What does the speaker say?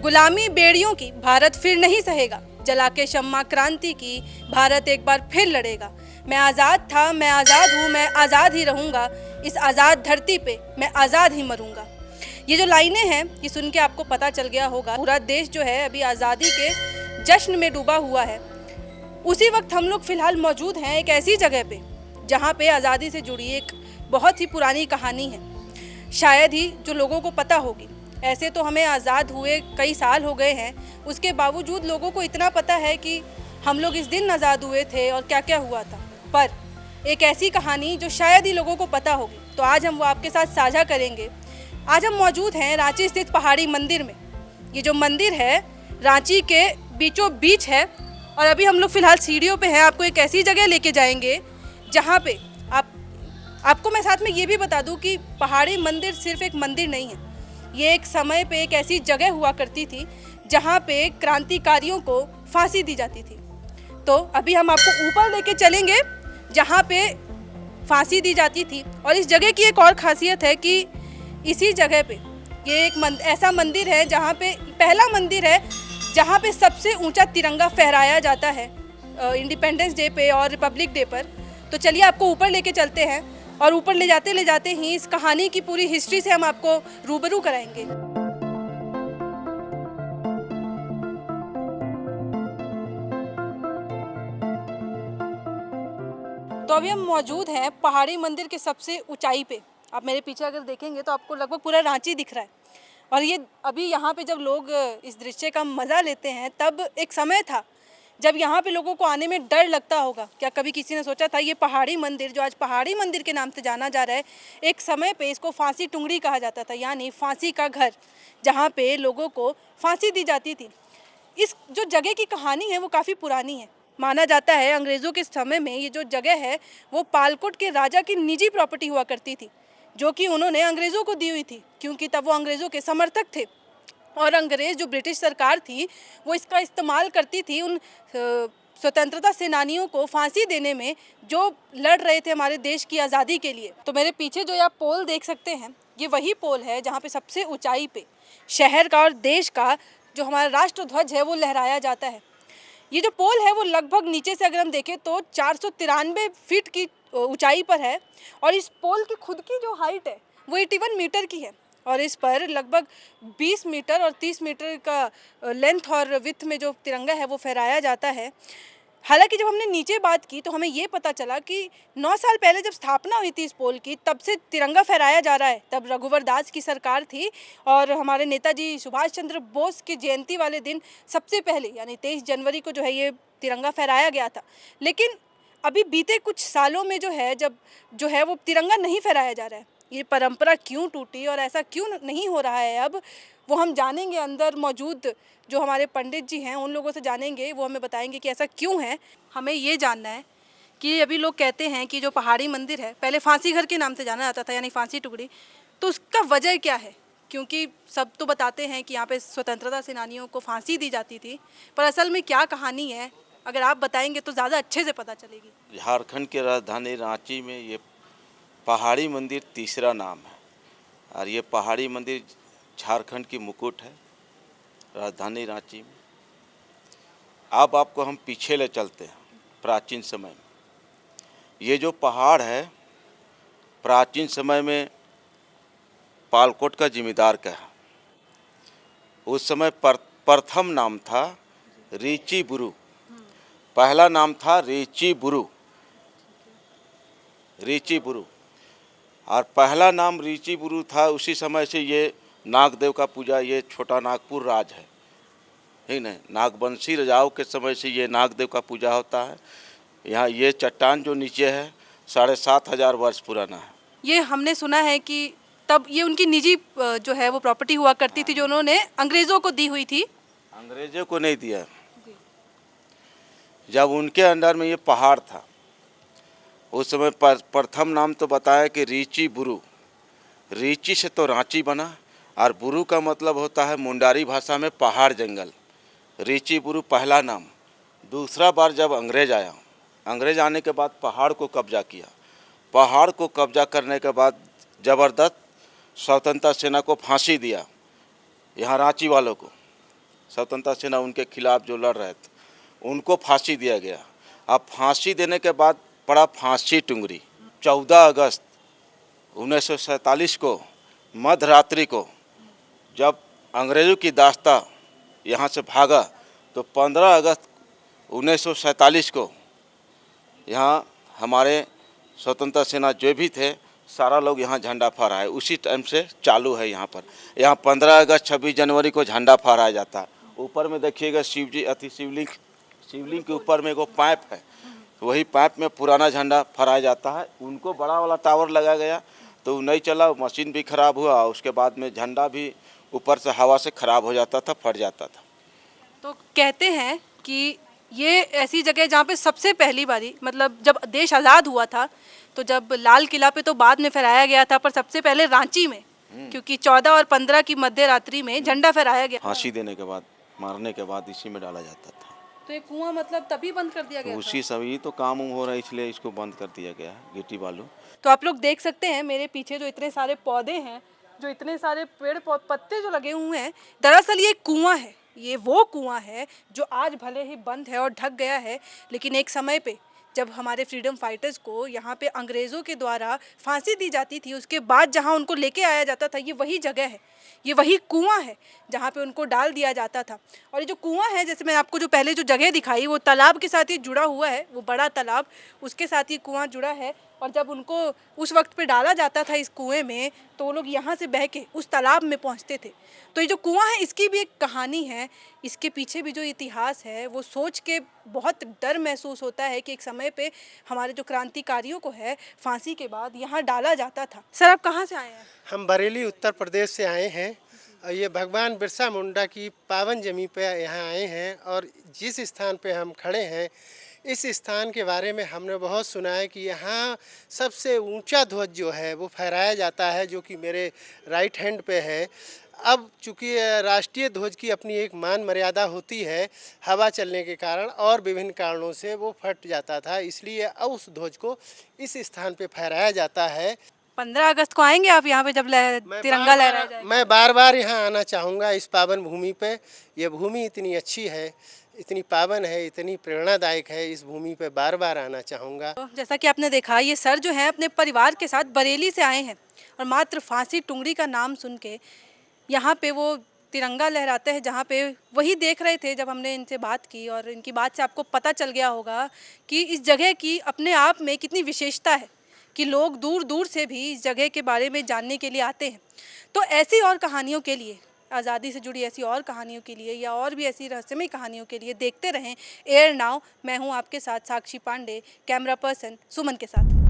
गुलामी बेड़ियों की भारत फिर नहीं सहेगा, जला के शम्मा क्रांति की भारत एक बार फिर लड़ेगा। मैं आज़ाद था, मैं आज़ाद हूँ, मैं आज़ाद ही रहूँगा, इस आज़ाद धरती पे मैं आज़ाद ही मरूँगा। ये जो लाइनें हैं ये सुन के आपको पता चल गया होगा पूरा देश जो है अभी आज़ादी के जश्न में डूबा हुआ है। उसी वक्त हम लोग फ़िलहाल मौजूद हैं एक ऐसी जगह पे जहाँ पे आज़ादी से जुड़ी एक बहुत ही पुरानी कहानी है, शायद ही जो लोगों को पता होगी। ऐसे तो हमें आज़ाद हुए कई साल हो गए हैं, उसके बावजूद लोगों को इतना पता है कि हम लोग इस दिन आज़ाद हुए थे और क्या क्या हुआ था। पर एक ऐसी कहानी जो शायद ही लोगों को पता होगी, तो आज हम वो आपके साथ साझा करेंगे। आज हम मौजूद हैं रांची स्थित पहाड़ी मंदिर में। ये जो मंदिर है रांची के बीचों बीच है और अभी हम लोग फ़िलहाल सीढ़ियों पे हैं। आपको एक ऐसी जगह लेके जाएंगे जहाँ पे आपको मैं साथ में ये भी बता दूं कि पहाड़ी मंदिर सिर्फ एक मंदिर नहीं है, ये एक समय पे एक ऐसी जगह हुआ करती थी जहाँ पे क्रांतिकारियों को फांसी दी जाती थी। तो अभी हम आपको ऊपर लेके चलेंगे जहाँ पे फांसी दी जाती थी। और इस जगह की एक और ख़ासियत है कि इसी जगह पे ये एक ऐसा मंदिर है जहाँ पे पहला मंदिर है जहाँ पे सबसे ऊंचा तिरंगा फहराया जाता है इंडिपेंडेंस डे पे और रिपब्लिक डे पर। तो चलिए आपको ऊपर लेके चलते हैं और ऊपर ले जाते ही इस कहानी की पूरी हिस्ट्री से हम आपको रूबरू कराएंगे। तो अभी हम मौजूद हैं पहाड़ी मंदिर के सबसे ऊंचाई पे। आप मेरे पीछे अगर देखेंगे तो आपको लगभग पूरा रांची दिख रहा है। और ये अभी यहाँ पे जब लोग इस दृश्य का मज़ा लेते हैं तब एक समय था जब यहाँ पे लोगों को आने में डर लगता होगा। क्या कभी किसी ने सोचा था ये पहाड़ी मंदिर जो आज पहाड़ी मंदिर के नाम से जाना जा रहा है, एक समय पे इसको फांसी टुंगड़ी कहा जाता था, यानी फांसी का घर, जहाँ पे लोगों को फांसी दी जाती थी। इस जो जगह की कहानी है वो काफ़ी पुरानी है। माना जाता है अंग्रेज़ों के समय में ये जो जगह है वो पालकोट के राजा की निजी प्रॉपर्टी हुआ करती थी, जो कि उन्होंने अंग्रेज़ों को दी हुई थी, क्योंकि तब वो अंग्रेज़ों के समर्थक थे। और अंग्रेज़ जो ब्रिटिश सरकार थी वो इसका इस्तेमाल करती थी उन स्वतंत्रता सेनानियों को फांसी देने में जो लड़ रहे थे हमारे देश की आज़ादी के लिए। तो मेरे पीछे जो आप पोल देख सकते हैं ये वही पोल है जहाँ पे सबसे ऊंचाई पे शहर का और देश का जो हमारा राष्ट्र ध्वज है वो लहराया जाता है। ये जो पोल है वो लगभग नीचे से अगर हम देखें तो 493 फीट की ऊंचाई पर है और इस पोल की खुद की जो हाइट है वो 81 मीटर की है और इस पर लगभग 20 मीटर और 30 मीटर का लेंथ और विड्थ में जो तिरंगा है वो फहराया जाता है। हालांकि जब हमने नीचे बात की तो हमें ये पता चला कि 9 साल पहले जब स्थापना हुई थी इस पोल की तब से तिरंगा फहराया जा रहा है। तब रघुवर दास की सरकार थी और हमारे नेताजी सुभाष चंद्र बोस की जयंती वाले दिन सबसे पहले यानी 23 जनवरी को जो है ये तिरंगा फहराया गया था। लेकिन अभी बीते कुछ सालों में जो है वो तिरंगा नहीं फहराया जा रहा है। ये परंपरा क्यों टूटी और ऐसा क्यों नहीं हो रहा है अब वो हम जानेंगे। अंदर मौजूद जो हमारे पंडित जी हैं उन लोगों से जानेंगे, वो हमें बताएंगे कि ऐसा क्यों है। हमें ये जानना है कि अभी लोग कहते हैं कि जो पहाड़ी मंदिर है पहले फांसी घर के नाम से जाना जाता था यानी फांसी टुकड़ी, तो उसका वजह क्या है? क्योंकि सब तो बताते हैं कि यहाँ पे स्वतंत्रता सेनानियों को फांसी दी जाती थी, पर असल में क्या कहानी है अगर आप बताएंगे तो ज़्यादा अच्छे से पता चलेगी। झारखंड की राजधानी रांची में ये पहाड़ी मंदिर तीसरा नाम है और ये पहाड़ी मंदिर झारखंड की मुकुट है राजधानी रांची में। अब आपको हम पीछे ले चलते हैं प्राचीन समय में। ये जो पहाड़ है प्राचीन समय में पालकोट का जिम्मेदार का है। उस समय प्रथम नाम था रीची बुरु, पहला नाम था रीची बुरु और पहला नाम रीची बुरु था। उसी समय से ये नागदेव का पूजा, ये छोटा नागपुर राज है, ठीक नहीं, नागवंशी राजाओं के समय से ये नागदेव का पूजा होता है। यहाँ ये चट्टान जो नीचे है 7,500 वर्ष पुराना है। ये हमने सुना है कि तब ये उनकी निजी जो है वो प्रॉपर्टी हुआ करती थी जो उन्होंने अंग्रेज़ों को दी हुई थी। अंग्रेजों को नहीं दिया, जब उनके अंडर में ये पहाड़ था उस समय प्रथम नाम तो बताया कि रीची बुरु। रीची से तो रांची बना और बुरु का मतलब होता है मुंडारी भाषा में पहाड़ जंगल। रीची बुरु पहला नाम। दूसरा बार जब अंग्रेज आया, अंग्रेज आने के बाद पहाड़ को कब्जा किया। पहाड़ को कब्जा करने के बाद ज़बरदस्त स्वतंत्रता सेना को फांसी दिया यहाँ रांची वालों को। स्वतंत्रता सेना उनके खिलाफ जो लड़ रहे थे, उनको फांसी दिया गया। अब फांसी देने के बाद पड़ा फांसी टुंगरी। 14 अगस्त 1947 को मध्य रात्रि को जब अंग्रेज़ों की दास्ता यहाँ से भागा, तो 15 अगस्त 1947 को यहाँ हमारे स्वतंत्रता सेना जो भी थे सारा लोग यहाँ झंडा फहराए। उसी टाइम से चालू है यहाँ पर। यहाँ 15 अगस्त 26 जनवरी को झंडा फहराया जाता है। ऊपर में देखिएगा शिवलिंग के ऊपर में एगो पाइप है, वही पाइप में पुराना झंडा फहराया जाता है। उनको बड़ा वाला टावर लगाया गया तो वो नहीं चला, मशीन भी खराब हुआ, उसके बाद में झंडा भी ऊपर से हवा से खराब हो जाता था, फट जाता था। तो कहते हैं कि ये ऐसी जगह जहाँ पे सबसे पहली बारी, मतलब जब देश आज़ाद हुआ था तो जब लाल किला पे तो बाद में फहराया गया था, पर सबसे पहले रांची में, क्योंकि 14 और 15 की मध्य रात्रि में झंडा फहराया गया। फांसी देने के बाद, मारने के बाद इसी में डाला जाता था। तो ये कुआं मतलब तभी बंद कर दिया गया था? उसी समय तो काम हो रहा है, इसलिए इसको बंद कर दिया गया है, गिट्टी बालू। तो आप लोग देख सकते हैं मेरे पीछे जो इतने सारे पौधे हैं, जो इतने सारे पेड़ पत्ते जो लगे हुए हैं, दरअसल ये कुआं है। ये वो कुआं है जो आज भले ही बंद है और ढक गया है, लेकिन एक समय पे जब हमारे फ्रीडम फाइटर्स को यहाँ पे अंग्रेज़ों के द्वारा फांसी दी जाती थी, उसके बाद जहाँ उनको लेके आया जाता था, ये वही जगह है, ये वही कुआं है जहाँ पे उनको डाल दिया जाता था। और ये जो कुआं है, जैसे मैंने आपको जो पहले जो जगह दिखाई, वो तालाब के साथ ही जुड़ा हुआ है, वो बड़ा तालाब, उसके साथ ही कुआं जुड़ा है। और जब उनको उस वक्त पे डाला जाता था इस कुएं में, तो वो लोग यहाँ से बह के उस तालाब में पहुँचते थे। तो ये जो कुआं है, इसकी भी एक कहानी है, इसके पीछे भी जो इतिहास है, वो सोच के बहुत डर महसूस होता है कि एक समय पे हमारे जो क्रांतिकारियों को है फांसी के बाद यहाँ डाला जाता था। सर, आप कहाँ से आए हैं? हम बरेली उत्तर प्रदेश से आए हैं और ये भगवान बिरसा मुंडा की पावन जमी पे यहाँ आए हैं। और जिस स्थान पे हम खड़े हैं, इस स्थान के बारे में हमने बहुत सुना है कि यहाँ सबसे ऊंचा ध्वज जो है वो फहराया जाता है, जो कि मेरे राइट हैंड पे है। अब चूँकि राष्ट्रीय ध्वज की अपनी एक मान मर्यादा होती है, हवा चलने के कारण और विभिन्न कारणों से वो फट जाता था, इसलिए अब उस ध्वज को इस स्थान पे फहराया जाता है। 15 अगस्त को आएंगे आप यहाँ पे जब तिरंगा लहराया जाएगा? मैं बार बार यहाँ आना चाहूँगा इस पावन भूमि पे। ये भूमि इतनी अच्छी है, इतनी पावन है, इतनी प्रेरणादायक है, इस भूमि पे बार बार आना चाहूँगा। तो जैसा कि आपने देखा, ये सर जो हैं अपने परिवार के साथ बरेली से आए हैं और मात्र फांसी टुंगरी का नाम सुन के यहाँ पे वो तिरंगा लहराते हैं, जहाँ पे वही देख रहे थे जब हमने इनसे बात की। और इनकी बात से आपको पता चल गया होगा कि इस जगह की अपने आप में कितनी विशेषता है कि लोग दूर दूर से भी इस जगह के बारे में जानने के लिए आते हैं। तो ऐसी और कहानियों के लिए, आज़ादी से जुड़ी ऐसी और कहानियों के लिए, या और भी ऐसी रहस्यमय कहानियों के लिए देखते रहें एयर नाउ। मैं हूँ आपके साथ साक्षी पांडे, कैमरा पर्सन सुमन के साथ।